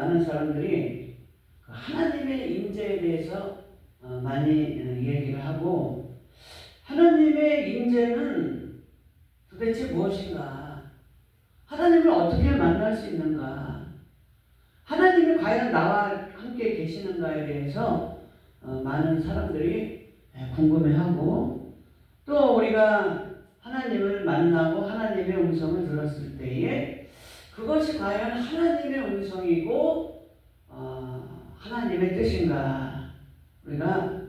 많은 사람들이 하나님의 임재에 대해서 많이 얘기를 하고, 하나님의 임재는 도대체 무엇인가? 하나님을 어떻게 만날 수 있는가? 하나님이 과연 나와 함께 계시는가에 대해서 많은 사람들이 궁금해하고, 또 우리가 하나님을 만나고 하나님의 음성을 들었을 때에 그것이 과연 하나님의 음성이고 하나님의 뜻인가? 우리가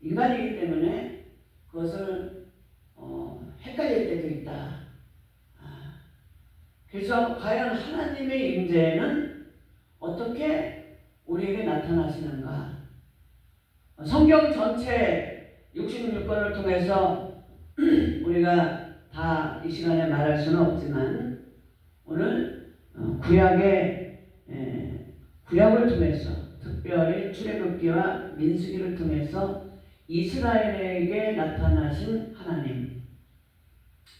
인간이기 때문에 그것을 헷갈릴 때도 있다. 그래서 과연 하나님의 임재는 어떻게 우리에게 나타나시는가? 성경 전체 66권을 통해서 우리가 다 이 시간에 말할 수는 없지만, 오늘 구약을 통해서, 특별히 출애굽기와 민수기를 통해서 이스라엘에게 나타나신 하나님,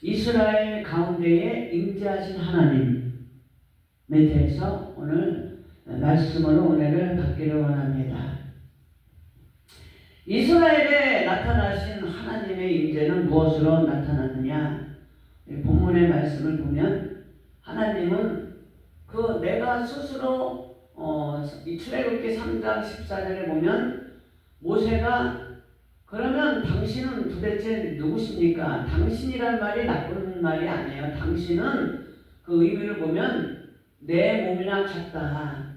이스라엘 가운데에 임재하신 하나님에 대해서 오늘 말씀으로 은혜를 받기를 원합니다. 이스라엘에 나타나신 하나님의 임재는 무엇으로 나타났느냐? 본문의 말씀을 보면 하나님은 내가 스스로 이 출애굽기 3장 14절에 보면 모세가 그러면 당신은 도대체 누구십니까? 당신이란 말이 나쁜 말이 아니에요. 당신은 그 의미를 보면 내 몸이나 같다.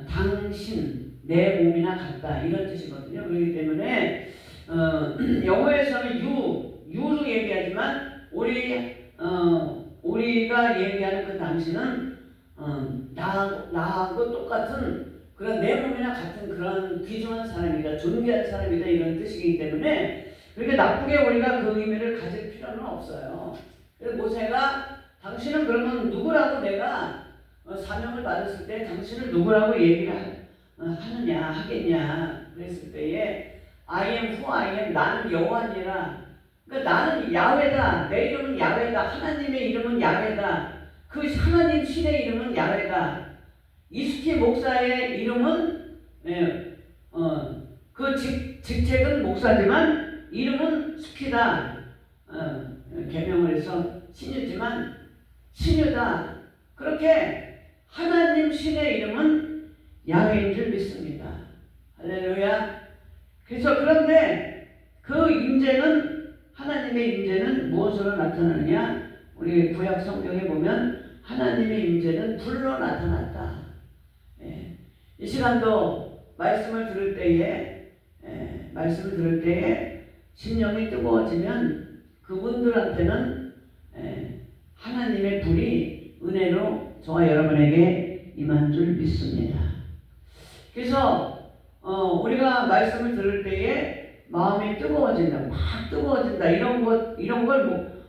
당신, 내 몸이나 같다. 이런 뜻이거든요. 그렇기 때문에 영어에서는 유로 얘기하지만 우리가 얘기하는 그 당신은 나하고 똑같은 그런 내 몸이나 같은 그런 귀중한 사람이다, 존귀한 사람이다, 이런 뜻이기 때문에 그렇게 나쁘게 우리가 그 의미를 가질 필요는 없어요. 그래서 모세가 당신은 그러면 누구라고 내가 사명을 받았을 때 당신을 누구라고 얘기를 하겠냐 그랬을 때에 I am who I am, 나는 여호와니라. 그러니까 나는 야훼다, 내 이름은 야훼다, 하나님의 이름은 야훼다, 그 하나님 신의 이름은 야훼다. 이스키 목사의 이름은 그 직책은 목사지만 이름은 스키다. 개명을 해서 신유지만 신유다. 그렇게 하나님 신의 이름은 야훼인 줄 믿습니다. 할렐루야. 그래서 그런데 그 임재는, 하나님의 임재는 무엇으로 나타나느냐? 우리 구약 성경에 보면 하나님의 임재는 불로 나타났다. 이 시간도 말씀을 들을 때에 심령이 뜨거워지면 그분들한테는 하나님의 불이 은혜로 저와 여러분에게 임한 줄 믿습니다. 그래서 우리가 말씀을 들을 때에 마음이 뜨거워진다, 막 뜨거워진다, 이런 걸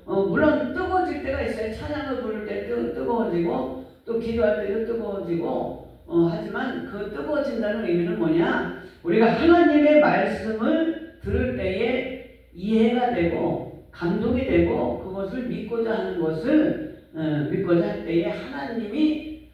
물론 뜨거워질 때가 있어요. 찬양을 부를 때 뜨거워지고 또 기도할 때도 뜨거워지고 하지만 그 뜨거워진다는 의미는 뭐냐? 우리가 하나님의 말씀을 들을 때에 이해가 되고 감동이 되고 그것을 믿고자 하는 것을 믿고자 할 때에 하나님이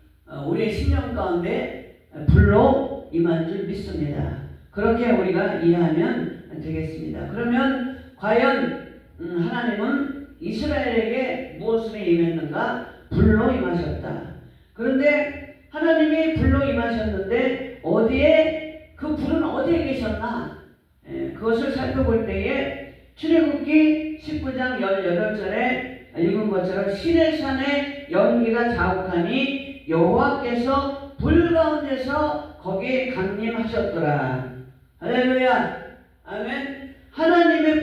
우리의 심령 가운데 불로 임한 줄 믿습니다. 그렇게 우리가 이해하면 되겠습니다. 그러면 과연 하나님은 이스라엘에게 무엇으로 임했는가? 불로 임하셨다. 그런데 하나님이 불로 임하셨는데 그 불은 어디에 계셨나? 그것을 살펴볼 때에 출애굽기 19장 18절에 읽은 것처럼 시내산에 연기가 자욱하니 여호와께서 불 가운데서 거기에 강림하셨더라. 할렐루야. 아멘. 하나님의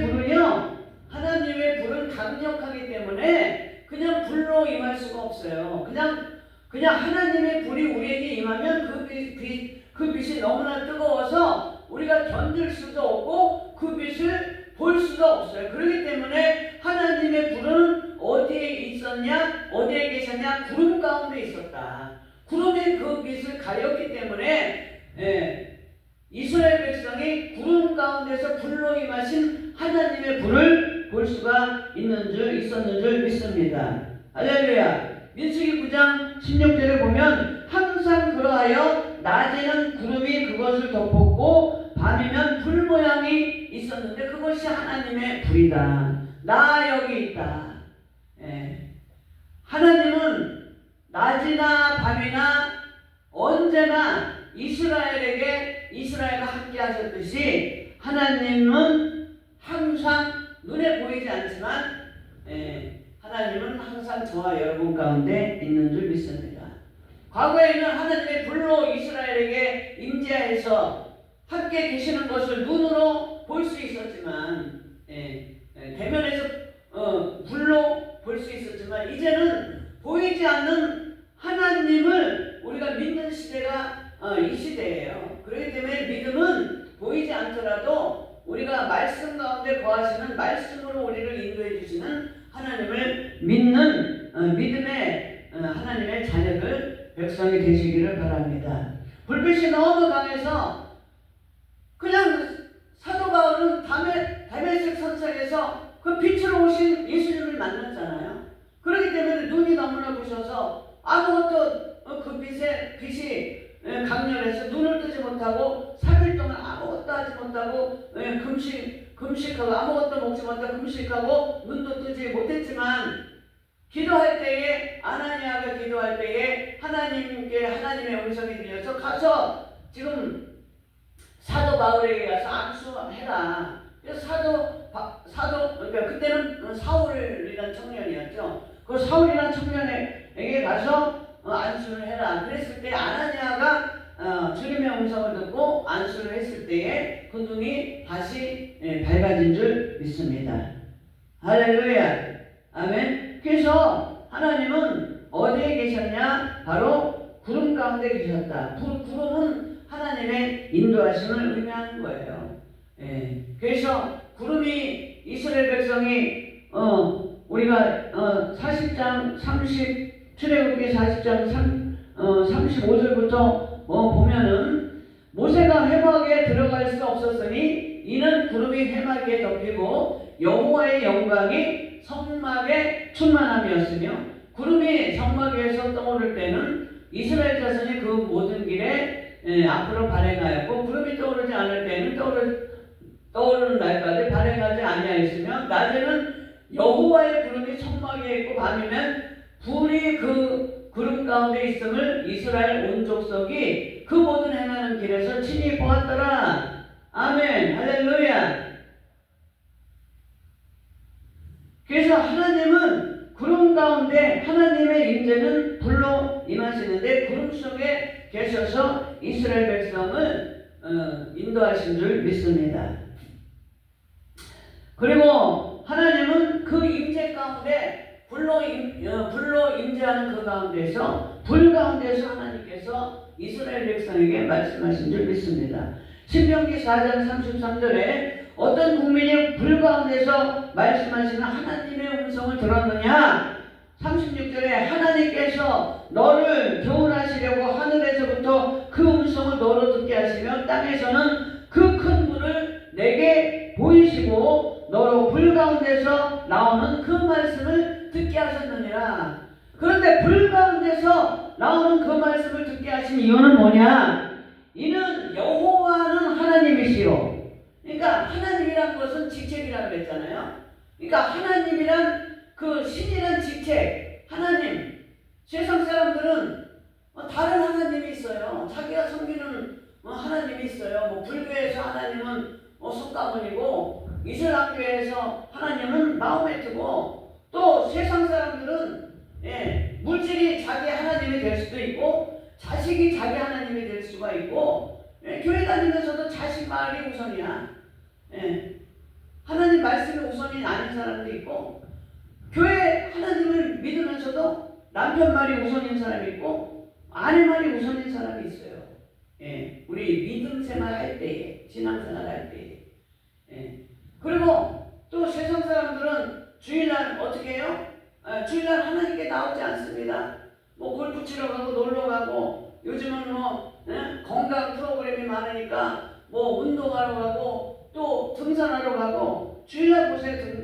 불은 강력하기 때문에 그냥 불로 임할 수가 없어요. 그냥 하나님의 불이 우리에게 임하면 그 빛이 너무나 뜨거워서 우리가 견딜 수도 없고 그 빛을 볼 수도 없어요. 그렇기 때문에 하나님의 불은 어디에 있었냐? 어디에 계셨냐? 구름 가운데 있었다. 구름이 그 빛을 가렸기 때문에 이스라엘 백성이 구름 가운데서 불로 임하신 하나님의 불을 볼 수가 있었는 줄 믿습니다. 할렐루야. 민수기 9장 16절에 보면 항상 그러하여 낮에는 구름이 그것을 덮었고 밤이면 불 모양이 있었는데 그것이 하나님의 불이다. 나 여기 있다. 예. 하나님은 낮이나 밤이나 언제나 이스라엘과 함께 하셨듯이 하나님은 항상 눈에 보이지 않지만 하나님은 항상 저와 여러분 가운데 있는 줄 믿습니다. 과거에는 하나님의 불로 이스라엘에게 임재해서 함께 계시는 것을 눈으로 볼 수 있었지만 대면에서 불로 볼 수 있었지만 이제는 보이지 않는 하나님을 우리가 믿는 시대가 이 시대예요. 그렇기 때문에 믿음은 보이지 않더라도 우리가 말씀 가운데 거하시는 말씀으로 우리를 인도해 주시는 하나님을 믿는 믿음의 하나님의 자녀들 백성이 되시기를 바랍니다. 불빛이 너무 강해서 그냥 사도 바울은 다메섹 선상에서 그 빛으로 오신 예수님을 만났잖아요. 그렇기 때문에 눈이 너무나 부셔서 아무것도 그 빛이 강렬해서 눈을 뜨지 못하고 3일 동안 아무것도 하지 못하고 금식하고 아무것도 먹지 못하고 금식하고 눈도 뜨지 못했지만 기도할 때에 아나니아가 기도할 때에 하나님께 하나님의 음성이 들려서 가서 지금 사도 바울에게 가서 안수해라. 그래서 그러니까 그때는 사울이라는 청년이었죠. 그 사울이라는 청년에게 가서 안수를 해라. 그랬을 때 아나니아가 주님의 음성을 듣고 안수를 했을 때에 그 눈이 다시 밝아진 줄 믿습니다. 할렐루야. 아멘. 그래서 하나님은 어디에 계셨냐? 바로 구름 가운데 계셨다. 구름은 하나님의 인도하심을 의미하는 거예요. 그래서 구름이 이스라엘 백성이 우리가 40장 출애굽기 40장 35절부터 보면은 모세가 회막에 들어갈 수 없었으니 이는 구름이 회막에 덮이고 여호와의 영광이 성막에 충만함이었으며 구름이 성막 위에서 떠오를 때는 이스라엘 자손이 그 모든 길에 앞으로 발행하였고 구름이 떠오르지 않을 때는 떠오르는 날까지 발행하지 아니하였으며 낮에는 여호와의 구름이 성막 위에 있고 밤이면 불이 그 구름 가운데 있음을 이스라엘 온 족속이 그 모든 행하는 길에서 친히 보았더라. 아멘. 할렐루야. 그래서 하나님은 구름 가운데 하나님의 임재는 불로 임하시는데 구름 속에 계셔서 이스라엘 백성을 인도하신 줄 믿습니다. 그리고 하나님은 그 임재 가운데 불로 임재하는 그 가운데서 불 가운데서 하나님께서 이스라엘 백성에게 말씀하신 줄 믿습니다. 신명기 4장 33절에 어떤 국민이 불 가운데서 말씀하시는 하나님의 음성을 들었느냐? 36절에 하나님께서 너를 교훈하시려고 하늘에서부터 그 음성을 너로 듣게 하시며 땅에서는 그 큰 불을 내게 보이시고 너로 불 가운데서 나오는 그 말씀을 듣게 하셨느니라. 그런데 불 가운데서 나오는 그 말씀을 듣게 하신 이유는 뭐냐? 이는 여호와는 하나님이시요. 그러니까 하나님이란 것은 직책이라고 했잖아요. 그러니까 하나님이란 그 신이란 직책, 하나님. 세상 사람들은 다른 하나님이 있어요. 자기가 섬기는 하나님이 있어요. 뭐 불교에서 하나님은 석가모니고 이슬람교에서 하나님은 마호메트고 또 세상 사람들은 물질이 자기 하나님이 될 수도 있고 자식이 자기 하나님이 될 수가 있고 교회 다니면서도 자식 말이 우선이야. 하나님 말씀이 우선이 아닌 사람도 있고 교회 하나님을 믿으면서도 남편 말이 우선인 사람이 있고 아내 말이 우선인 사람이 있어요. 우리 믿음 생활 할 때에 신앙생활 할 때에 그리고 또 세상 사람들은 주일날 어떻게 해요? 주일날 하나님께 나오지 않습니다. 뭐 골프 치러 가고 놀러 가고 요즘은 건강 프로그램이 많으니까 뭐 운동하러 가고 또 등산하러 가고 주일날 보세요.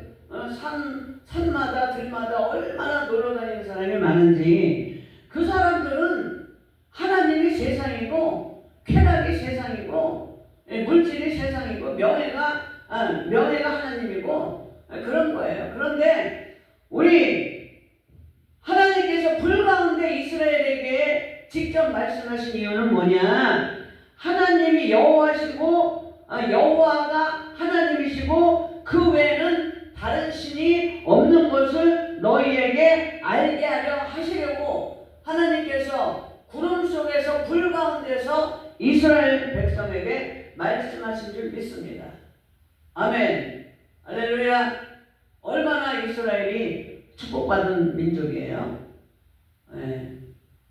산마다 들마다 얼마나 놀러 다니는 사람이 많은지, 그 사람들은 하나님이 세상이고 쾌락이 세상이고 물질이 세상이고 명예가 하나님이고 그런 거예요. 그런데 우리 하나님께서 불 가운데 이스라엘에게 직접 말씀하신 이유는 뭐냐? 하나님이 여호와시고 여호와가 하나님이시고 그 외에는 다른 신이 없는 것을 너희에게 알게 하려 하시려고 하나님께서 구름 속에서 불 가운데서 이스라엘 백성에게 말씀하신 줄 믿습니다. 아멘. 할렐루야. 얼마나 이스라엘이 축복받은 민족이에요.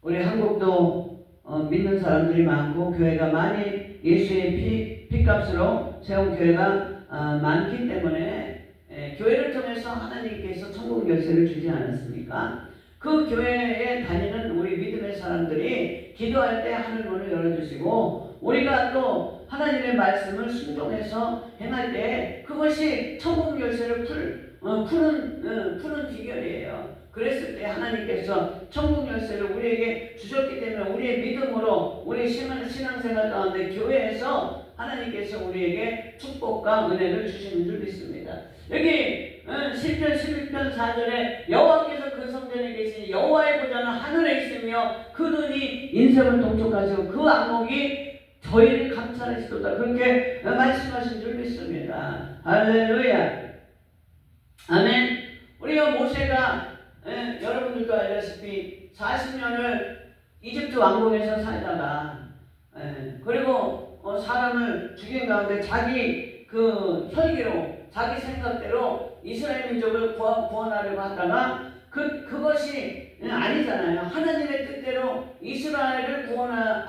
우리 한국도 믿는 사람들이 많고 교회가 많이 예수의 피값으로 세운 교회가 많기 때문에 교회를 통해서 하나님께서 천국 열쇠를 주지 않았습니까? 그 교회에 다니는 우리 믿음의 사람들이 기도할 때 하늘문을 열어주시고 우리가 또 하나님의 말씀을 순종해서 행할 때 그것이 천국 열쇠를 푸는 비결이에요. 그랬을 때 하나님께서 천국 열쇠를 우리에게 주셨기 때문에 우리의 믿음으로 우리 신앙생활 가운데 교회에서 하나님께서 우리에게 축복과 은혜를 주시는 줄 믿습니다. 여기 시편 11편 4절에 여호와께서 그 성전에 계시니 여호와의 보좌는 하늘에 있으며 그 눈이 인생을 동촉하시고 그 안목이 저희를 감찰하시도다. 그렇게 말씀하신 줄 믿습니다. 할렐루야. 아멘. 우리가 모세가 여러분들도 알다시피 40년을 이집트 왕궁에서 살다가 그리고 사람을 죽인 가운데 자기 그 혈기로 자기 생각대로 이스라엘 민족을 구원하려고 하다가 그것이 아니잖아요. 하나님의 뜻대로 이스라엘을 구원할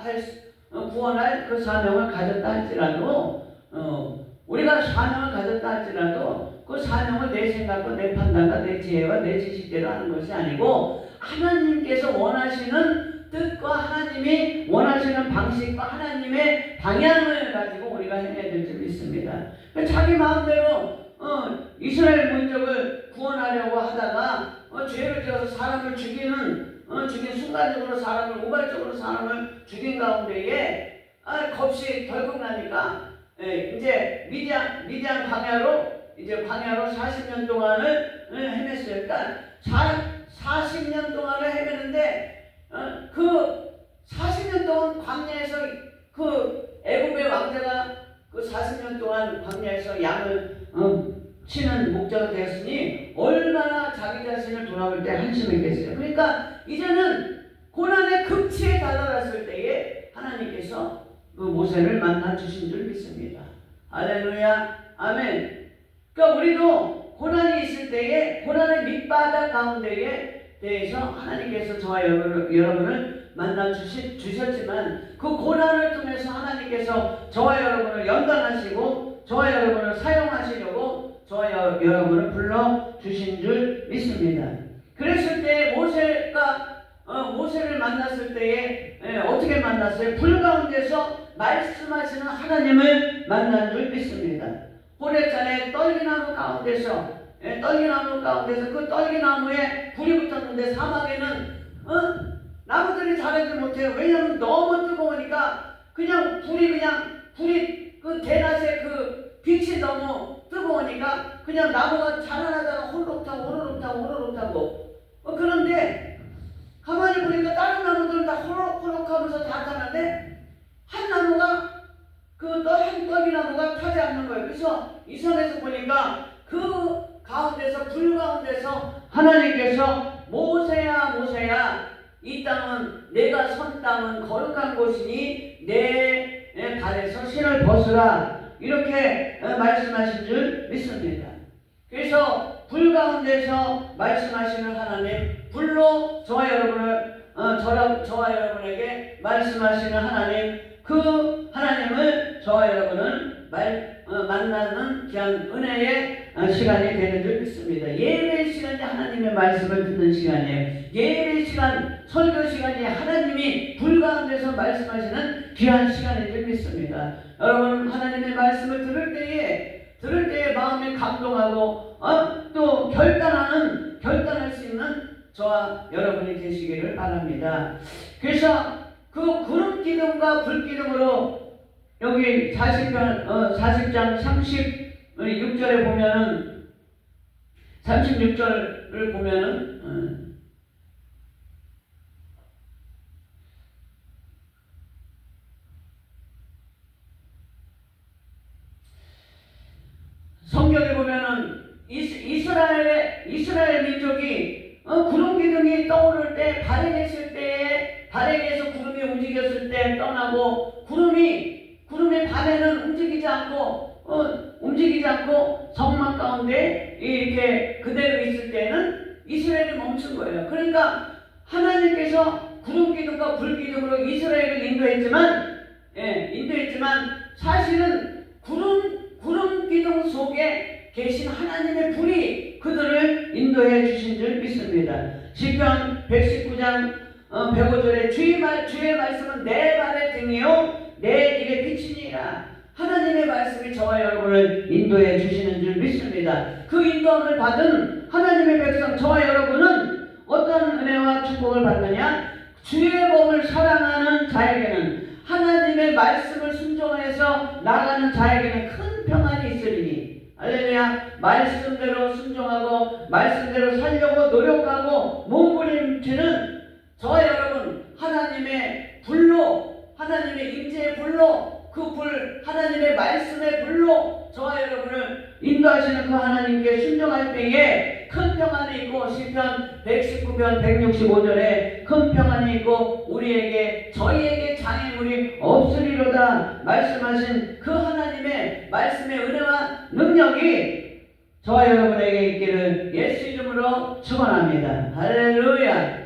그 사명을 가졌다 할지라도 우리가 사명을 가졌다 할지라도 그 사명을 내 생각과 내 판단과 내 지혜와 내 지식대로 하는 것이 아니고 하나님께서 원하시는 뜻과 하나님이 원하시는 방식과 하나님의 방향을 가지고 우리가 해야 될 줄 믿습니다. 자기 마음대로 이스라엘 민족을 구원하려고 하다가 죄를 지어서 사람을 죽인 순간적으로 사람을 우발적으로 사람을 죽인 가운데에 겁이 덜컥 나니까 이제 미디안 광야로 40년 동안을 헤맸어요. 그러니까 40년 동안을 헤매는데 그 40년 동안 광야에서 그 애굽의 왕자가 그 40년 동안 광야에서 양을 치는 목자가 되었으니 얼마나 자기 자신을 돌아볼 때 한심했겠어요. 그러니까 이제는 고난의 극치에 다다랐을 때에 하나님께서 그 모세를 만나 주신 줄 믿습니다. 할렐루야. 아멘. 그러니까 우리도 고난이 있을 때에 고난의 밑바닥 가운데에 대해서 하나님께서 저와 여러분을 만나 주셨지만 그 고난을 통해서 하나님께서 저와 여러분을 연단하시고 저와 여러분을 사용하시려고 저와 여러분을 불러주신 줄 믿습니다. 그랬을 때 모세를 만났을 때에 어떻게 만났어요? 불 가운데서 말씀하시는 하나님을 만난 줄 믿습니다. 호렙산의 떨기나무 가운데서 그 떨기나무에 불이 붙었는데 사막에는 나무들이 자라지 못해요. 왜냐하면 너무 뜨거우니까 불이 그 대낮에 그 빛이 너무 뜨거우니까 그냥 나무가 자라나다가 홀록 타고 그런데 가만히 보니까 다른 나무들은 다 홀록 하면서 다 타는데 한 나무가 한 떨기나무가 타지 않는 거예요. 그래서 이 선에서 보니까 그 가운데서 불 가운데서 하나님께서 모세야 이 땅은 내가 선 땅은 거룩한 곳이니 내 발에서 신을 벗으라 이렇게 말씀하신 줄 믿습니다. 그래서 불 가운데서 말씀하시는 하나님, 불로 저와 여러분에게 말씀하시는 하나님, 그 하나님을 저와 여러분은 만나는 귀한 은혜의 시간이 되는 줄 믿습니다. 예배 시간이 하나님의 말씀을 듣는 시간이에요. 예배 시간, 설교 시간이 하나님이 불 가운데서 말씀하시는 귀한 시간인 줄 믿습니다. 여러분 하나님의 말씀을 들을 때에 들을 때에 마음이 감동하고 또 결단할 수 있는 저와 여러분이 되시기를 바랍니다. 그래서 그 구름 기둥과 불 기둥으로 여기 40장 36절에 보면은 36절을 보면은 성경에 보면은 이스라엘 민족이 구름 기둥이 떠오를 때 발행했을 때에 발행해서 구름이 움직였을 때 떠나고 구름이 밤에는 움직이지 않고 성막 가운데 이렇게 그대로 있을 때는 이스라엘이 멈춘 거예요. 그러니까 하나님께서 구름 기둥과 불 기둥으로 이스라엘을 인도했지만 사실은 구름 기둥 속에 계신 하나님의 불이 그들을 인도해 주신 줄 믿습니다. 시편 119장 105절에 주의 말씀은 내 발의 등이요 내 길의 빛이니라. 하나님의 말씀이 저와 여러분을 인도해 주시는 줄 믿습니다. 그 인도함을 받은 하나님의 백성 저와 여러분은 어떤 은혜와 축복을 받느냐? 주의 법을 사랑하는 자에게는 하나님의 말씀을 순종해서 나가는 자에게는 큰 평안이 있으리니 할렐루야. 말씀대로 순종하고 말씀대로 살려고 노력하고 몸부림치는 저와 여러분 하나님의 불로 하나님의 임재의 불로 그 불 하나님의 말씀의 불로 저와 여러분을 인도하시는 그 하나님께 순종할 때에 큰 평안이 있고 시편 119편 165절에 큰 평안이 있고 저희에게 장애물이 없으리로다 말씀하신 그 하나님의 말씀의 은혜와 능력이 저와 여러분에게 있기를 예수 이름으로 축원합니다. 할렐루야.